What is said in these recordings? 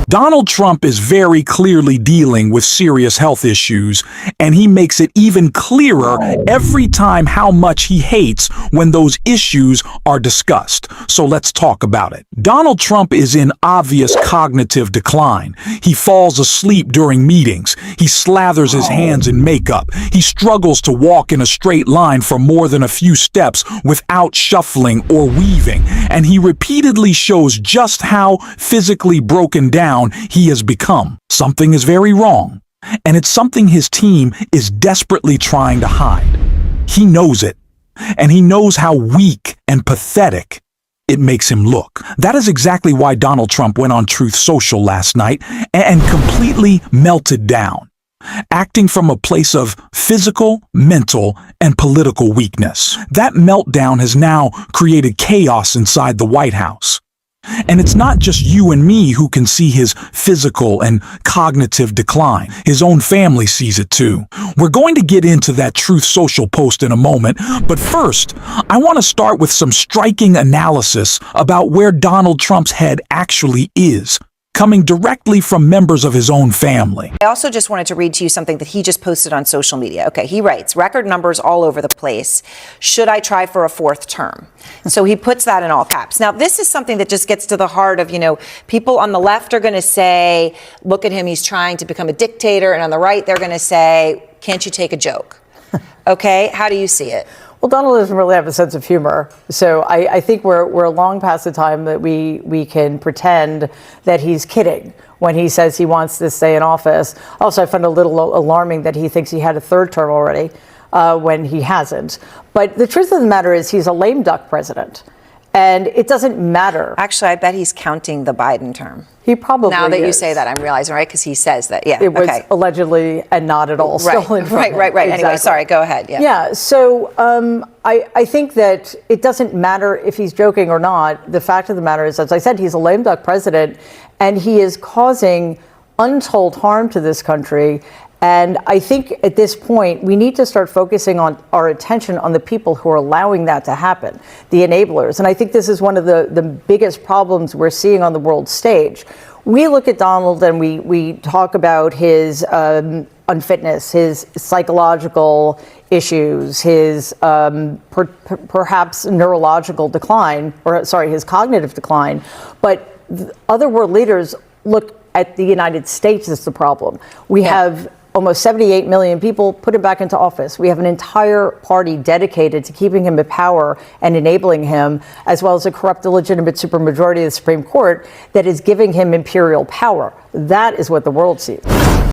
Donald Trump is very clearly dealing with serious health issues, and he makes it even clearer every time how much he hates when those issues are discussed. So let's talk about it. Donald Trump is in obvious cognitive decline. He falls asleep during meetings. He slathers his hands in makeup. He struggles to walk in a straight line for more than a few steps without shuffling or weaving. And he repeatedly shows just how physically broken down he has become. Something is very wrong, and it's something his team is desperately trying to hide. He knows it, and he knows how weak and pathetic it makes him look. That is exactly why Donald Trump went on Truth Social last night and completely melted down, acting from a place of physical, mental, and political weakness. That meltdown has now created chaos inside the White House. And it's not just you and me who can see his physical and cognitive decline. His own family sees it too. We're going to get into that Truth Social post in a moment, but first, I want to start with some striking analysis about where Donald Trump's head actually is, coming directly from members of his own family. I also just wanted to read to you something that he just posted on social media. Okay, he writes, record numbers all over the place. Should I try for a fourth term? So he puts that in all caps. Now, this is something that just gets to the heart of, people on the left are going to say, look at him, he's trying to become a dictator. And on the right, they're going to say, can't you take a joke? Okay, how do you see it? Well, Donald doesn't really have a sense of humor, so I think we're long past the time that we can pretend that he's kidding when he says he wants to stay in office. Also, I find it a little alarming that he thinks he had a third term already when he hasn't. But the truth of the matter is he's a lame duck president, and it doesn't matter. Actually, I bet he's counting the Biden term. He probably Now that is. you say that, I'm realizing, right? Because he says that, yeah. It was okay. allegedly and not at all stolen from him. Right. Exactly. Anyway, sorry, go ahead. Yeah, so I think that it doesn't matter if he's joking or not. The fact of the matter is, as I said, he's a lame duck president, and he is causing untold harm to this country. And I think at this point, we need to start focusing on our attention on the people who are allowing that to happen, the enablers. And I think this is one of the biggest problems we're seeing on the world stage. We look at Donald and we talk about his unfitness, his psychological issues, his perhaps neurological decline, his cognitive decline. But other world leaders look at the United States as the problem. We have almost 78 million people, put him back into office. We have an entire party dedicated to keeping him in power and enabling him, as well as a corrupt, illegitimate supermajority of the Supreme Court that is giving him imperial power. That is what the world sees.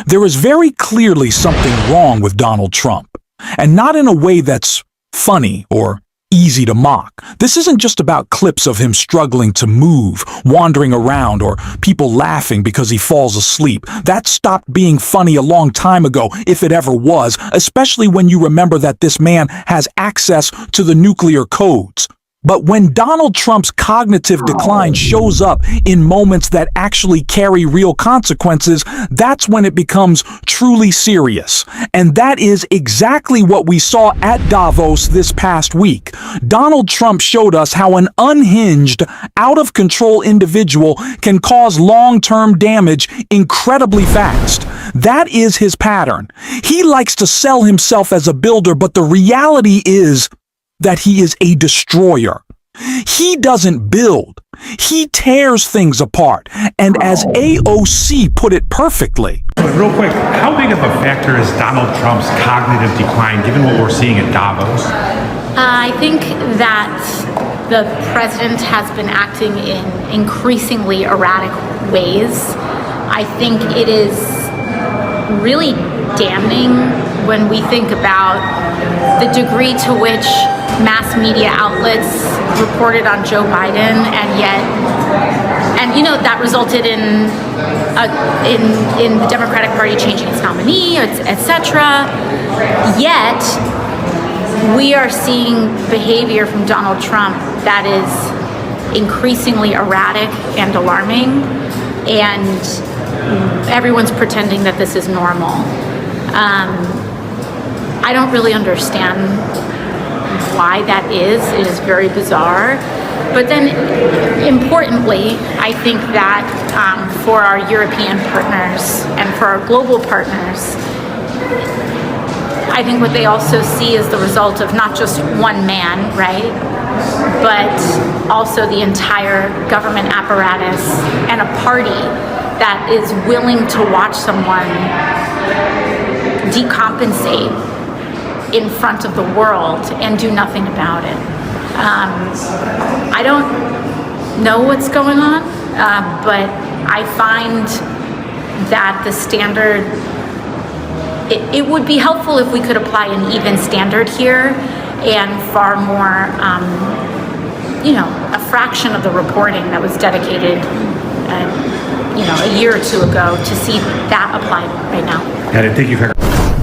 There is very clearly something wrong with Donald Trump, and not in a way that's funny or easy to mock. This isn't just about clips of him struggling to move, wandering around, or people laughing because he falls asleep. That stopped being funny a long time ago, if it ever was, especially when you remember that this man has access to the nuclear codes. But when Donald Trump's cognitive decline shows up in moments that actually carry real consequences, that's when it becomes truly serious. And that is exactly what we saw at Davos this past week. Donald Trump showed us how an unhinged, out-of-control individual can cause long-term damage incredibly fast. That is his pattern. He likes to sell himself as a builder, but the reality is that he is a destroyer. He doesn't build. He tears things apart. And as AOC put it perfectly. Real quick, how big of a factor is Donald Trump's cognitive decline given what we're seeing at Davos? I think that the president has been acting in increasingly erratic ways. I think it is really damning when we think about the degree to which mass media outlets reported on Joe Biden, and that resulted in the Democratic Party changing its nominee, etc. Yet we are seeing behavior from Donald Trump that is increasingly erratic and alarming, and everyone's pretending that this is normal. I don't really understand why that is. It is very bizarre. But then, importantly, I think that for our European partners and for our global partners, I think what they also see is the result of not just one man, right? But also the entire government apparatus and a party that is willing to watch someone decompensate in front of the world and do nothing about it. I don't know what's going on, but I find that the standard, it would be helpful if we could apply an even standard here and far more, a fraction of the reporting that was dedicated, a year or two ago to see that applied right now. Thank you.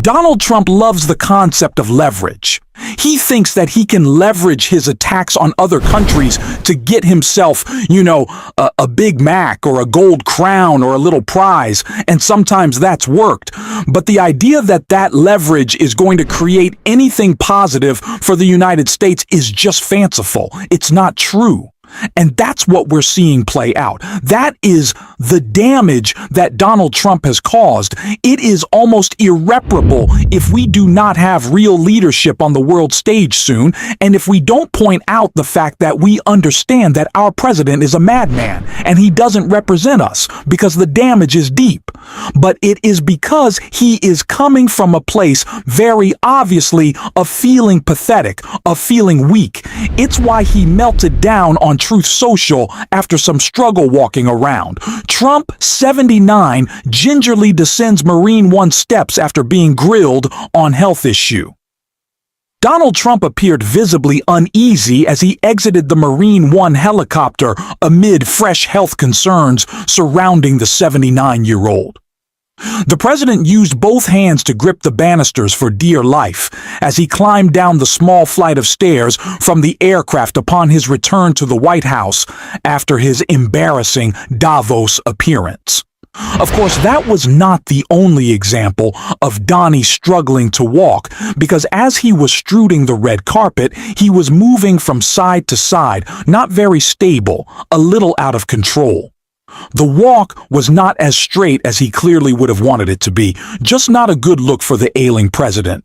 Donald Trump loves the concept of leverage. He thinks that he can leverage his attacks on other countries to get himself, a Big Mac or a gold crown or a little prize, and sometimes that's worked. But the idea that that leverage is going to create anything positive for the United States is just fanciful. It's not true. And that's what we're seeing play out. That is the damage that Donald Trump has caused. It is almost irreparable if we do not have real leadership on the world stage soon, and if we don't point out the fact that we understand that our president is a madman and he doesn't represent us, because the damage is deep. But it is because he is coming from a place very obviously of feeling pathetic, of feeling weak. It's why he melted down on Truth Social after some struggle walking around. Trump, 79, gingerly descends Marine One steps after being grilled on health issue. Donald Trump appeared visibly uneasy as he exited the Marine One helicopter amid fresh health concerns surrounding the 79-year-old. The president used both hands to grip the banisters for dear life as he climbed down the small flight of stairs from the aircraft upon his return to the White House after his embarrassing Davos appearance. Of course, that was not the only example of Donnie struggling to walk, because as he was strutting the red carpet, he was moving from side to side, not very stable, a little out of control. The walk was not as straight as he clearly would have wanted it to be, just not a good look for the ailing president.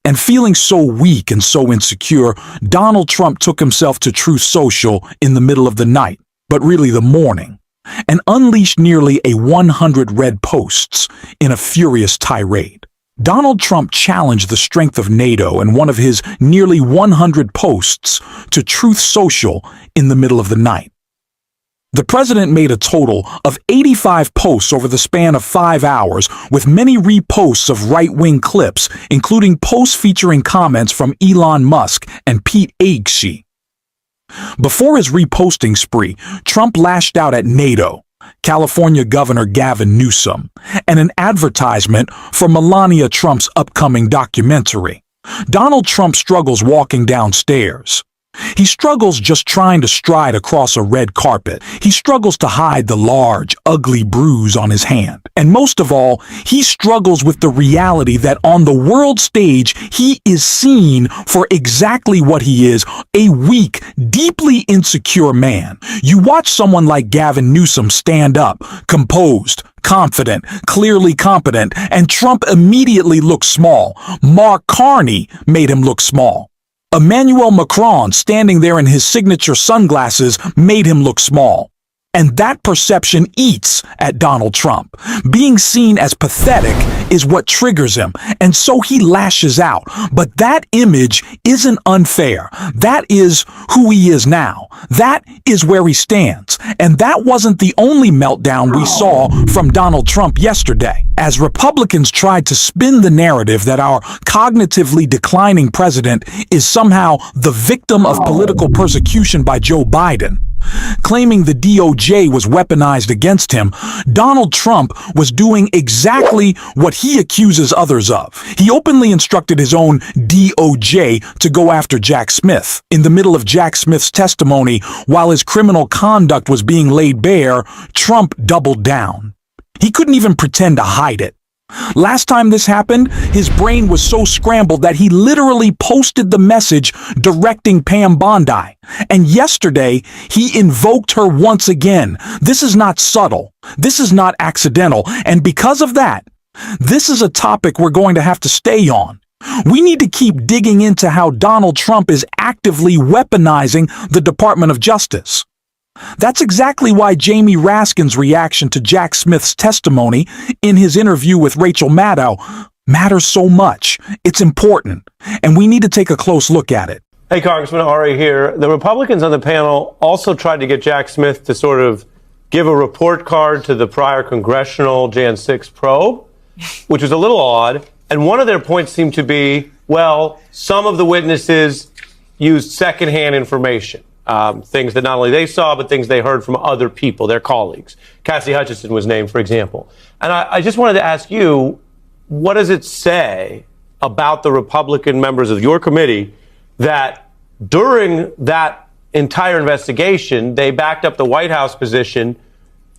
And feeling so weak and so insecure, Donald Trump took himself to Truth Social in the middle of the night, but really the morning, and unleashed nearly 100 red posts in a furious tirade. Donald Trump challenged the strength of NATO in one of his nearly 100 posts to Truth Social in the middle of the night. The president made a total of 85 posts over the span of 5 hours, with many reposts of right-wing clips, including posts featuring comments from Elon Musk and Pete Buttigieg. Before his reposting spree, Trump lashed out at NATO, California Governor Gavin Newsom, and an advertisement for Melania Trump's upcoming documentary. Donald Trump struggles walking downstairs. He struggles just trying to stride across a red carpet. He struggles to hide the large, ugly bruise on his hand. And most of all, he struggles with the reality that on the world stage, he is seen for exactly what he is, a weak, deeply insecure man. You watch someone like Gavin Newsom stand up, composed, confident, clearly competent, and Trump immediately looks small. Mark Carney made him look small. Emmanuel Macron, standing there in his signature sunglasses, made him look small. And that perception eats at Donald Trump. Being seen as pathetic is what triggers him, and so he lashes out. But that image isn't unfair. That is who he is now. That is where he stands. And that wasn't the only meltdown we saw from Donald Trump yesterday. As Republicans tried to spin the narrative that our cognitively declining president is somehow the victim of political persecution by Joe Biden, claiming the DOJ was weaponized against him, Donald Trump was doing exactly what he accuses others of. He openly instructed his own DOJ to go after Jack Smith. In the middle of Jack Smith's testimony, while his criminal conduct was being laid bare, Trump doubled down. He couldn't even pretend to hide it. Last time this happened, his brain was so scrambled that he literally posted the message directing Pam Bondi. And yesterday, he invoked her once again. This is not subtle. This is not accidental. And because of that, this is a topic we're going to have to stay on. We need to keep digging into how Donald Trump is actively weaponizing the Department of Justice. That's exactly why Jamie Raskin's reaction to Jack Smith's testimony in his interview with Rachel Maddow matters so much. It's important, and we need to take a close look at it. Hey, Congressman Ari here. The Republicans on the panel also tried to get Jack Smith to sort of give a report card to the prior congressional Jan 6 probe, which was a little odd. And one of their points seemed to be, well, some of the witnesses used secondhand information. Things that not only they saw, but things they heard from other people, their colleagues. Cassie Hutchinson was named, for example. And I just wanted to ask you, what does it say about the Republican members of your committee that during that entire investigation, they backed up the White House position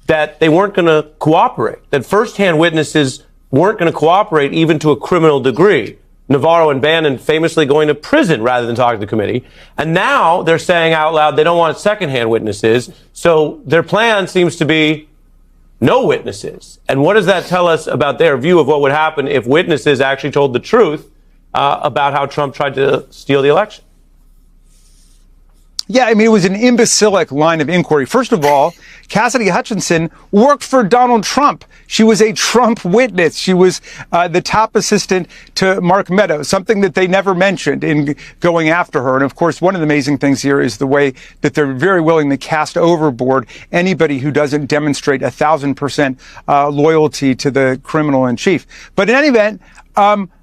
that they weren't going to cooperate, that firsthand witnesses weren't going to cooperate even to a criminal degree? Navarro and Bannon famously going to prison rather than talking to the committee. And now they're saying out loud they don't want secondhand witnesses. So their plan seems to be no witnesses. And what does that tell us about their view of what would happen if witnesses actually told the truth about how Trump tried to steal the election? Yeah, I mean, it was an imbecilic line of inquiry. First of all, Cassidy Hutchinson worked for Donald Trump. She was a Trump witness. She was the top assistant to Mark Meadows, something that they never mentioned in going after her. And of course, one of the amazing things here is the way that they're very willing to cast overboard anybody who doesn't demonstrate 1,000% loyalty to the criminal in chief. But in any event,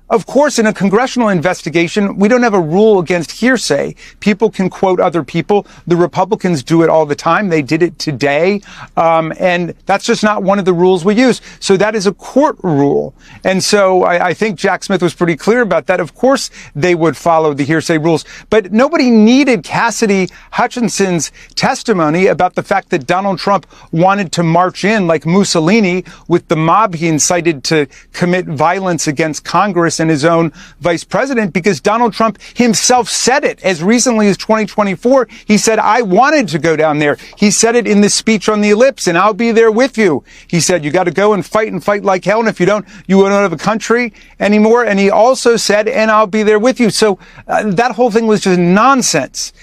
of course, in a congressional investigation, we don't have a rule against hearsay. People can quote other people. The Republicans do it all the time. They did it today. And that's just not one of the rules we use. So that is a court rule. And so I think Jack Smith was pretty clear about that. Of course, they would follow the hearsay rules. But nobody needed Cassidy Hutchinson's testimony about the fact that Donald Trump wanted to march in like Mussolini with the mob he incited to commit violence against Congress and his own vice president, because Donald Trump himself said it as recently as 2024. He said, I wanted to go down there. He said it in the speech on the ellipse, and I'll be there with you. He said, you got to go and fight like hell. And if you don't, you won't have a country anymore. And he also said, and I'll be there with you. So that whole thing was just nonsense.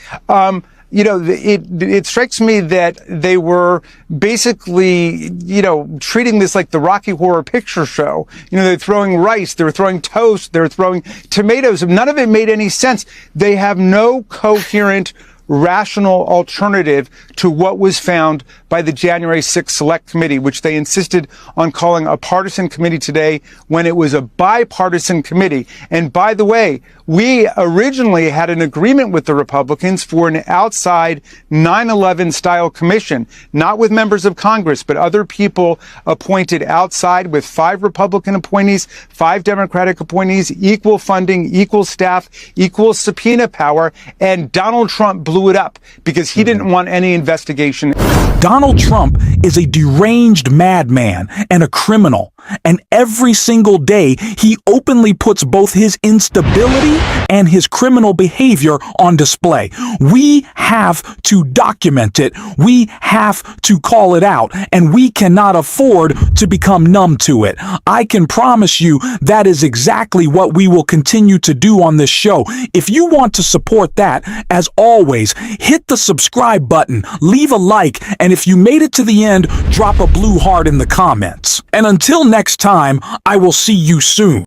You know, it strikes me that they were basically, treating this like the Rocky Horror Picture Show. They're throwing rice, they're throwing toast, they're throwing tomatoes. None of it made any sense. They have no coherent, rational alternative to what was found by the January 6th Select Committee, which they insisted on calling a partisan committee today when it was a bipartisan committee. And by the way, we originally had an agreement with the Republicans for an outside 9/11 style commission, not with members of Congress, but other people appointed outside with 5 Republican appointees, 5 Democratic appointees, equal funding, equal staff, equal subpoena power. And Donald Trump blew it up because he didn't want any investigation. Donald Trump is a deranged madman and a criminal, and every single day he openly puts both his instability and his criminal behavior on display. We have to document it. We have to call it out, and we cannot afford to become numb to it. I can promise you that is exactly what we will continue to do on this show. If you want to support that, as always, hit the subscribe button, leave a like, and if you made it to the end, drop a blue heart in the comments. And until next time, I will see you soon.